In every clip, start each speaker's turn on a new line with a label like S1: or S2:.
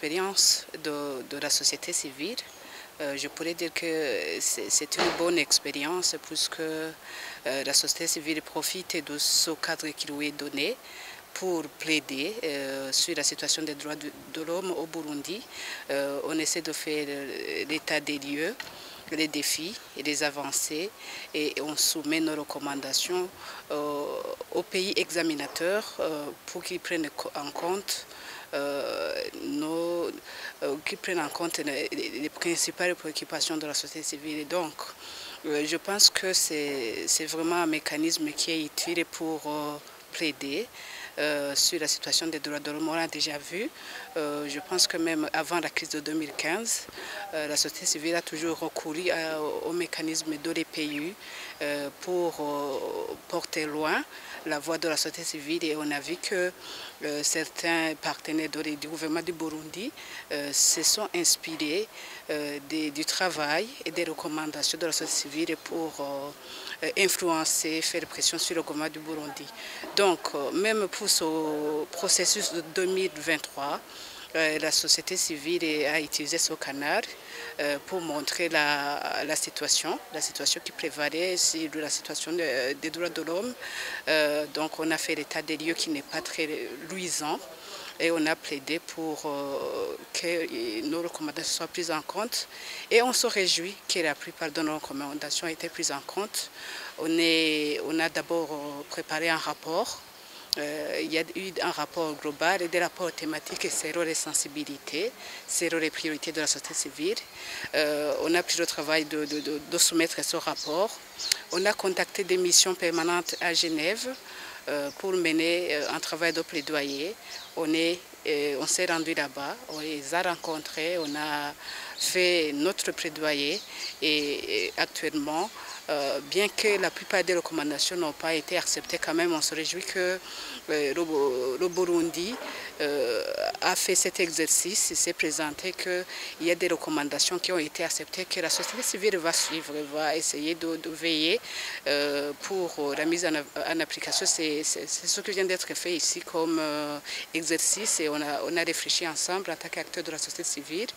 S1: l'expérience de la société civile, je pourrais dire que c'est une bonne expérience puisque la société civile profite de ce cadre qui lui est donné pour plaider sur la situation des droits de l'homme au Burundi. On essaie de faire l'état des lieux, les défis et les avancées, et on soumet nos recommandations aux pays examinateurs pour qu'ils prennent en compte les principales préoccupations de la société civile. Et donc, je pense que c'est vraiment un mécanisme qui est utile pour plaider sur la situation des droits de l'homme. On l'a déjà vu. Je pense que même avant la crise de 2015, la société civile a toujours recouru au mécanisme de l'EPU pour porter loin la voix de la société civile, et on a vu que certains partenaires du gouvernement du Burundi se sont inspirés du travail et des recommandations de la société civile pour influencer, faire pression sur le gouvernement du Burundi. Donc, même pour ce processus de 2023, la société civile a utilisé ce canal pour montrer la situation qui prévalait sur la situation des droits de l'homme. Donc on a fait l'état des lieux qui n'est pas très luisant, et on a plaidé pour que nos recommandations soient prises en compte, et on se réjouit que la plupart de nos recommandations aient été prises en compte. On a d'abord préparé un rapport. Il y a eu un rapport global et des rapports thématiques sur les sensibilités, sur les priorités de la société civile. On a pris le travail de soumettre ce rapport. On a contacté des missions permanentes à Genève pour mener un travail de plaidoyer. On s'est rendu là-bas, on les a rencontrés, on a fait notre plaidoyer, et actuellement, bien que la plupart des recommandations n'ont pas été acceptées, quand même on se réjouit que le Burundi a fait cet exercice. Il s'est présenté qu'il y a des recommandations qui ont été acceptées, que la société civile va suivre, va essayer de veiller pour la mise en application. C'est ce qui vient d'être fait ici comme exercice, et on a réfléchi ensemble en tant qu'acteurs de la société civile,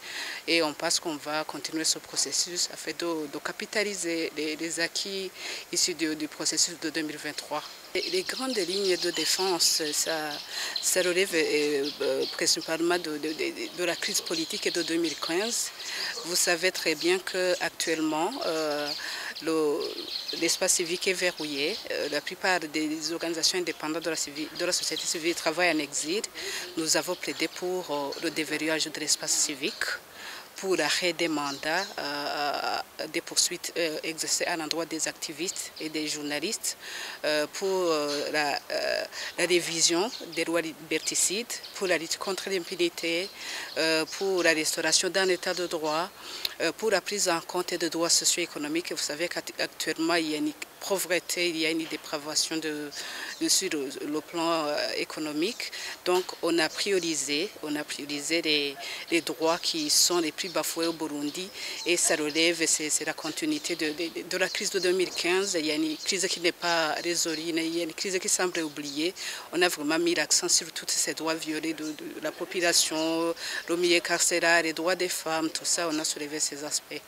S1: et on pense qu'on va continuer ce processus afin de capitaliser les acquis issus du processus de 2023. Les grandes lignes de défense, ça relève principalement de la crise politique de 2015. Vous savez très bien qu'actuellement, l'espace civique est verrouillé. La plupart des organisations indépendantes de la société civile travaillent en exil. Nous avons plaidé pour le déverrouillage de l'espace civique, pour l'arrêt des mandats, des poursuites exercées à l'endroit des activistes et des journalistes, pour la révision des lois liberticides, pour la lutte contre l'impunité, pour la restauration d'un état de droit, pour la prise en compte des droits socio-économiques. Vous savez qu'actuellement, il y a une pauvreté, il y a une dépravation sur le plan économique. Donc on a priorisé les droits qui sont les plus bafoués au Burundi, et ça relève, c'est la continuité de la crise de 2015. Il y a une crise qui n'est pas résolue, il y a une crise qui semble oubliée. On a vraiment mis l'accent sur tous ces droits violés de la population, le milieu carcéral, les droits des femmes, tout ça, on a soulevé ces aspects.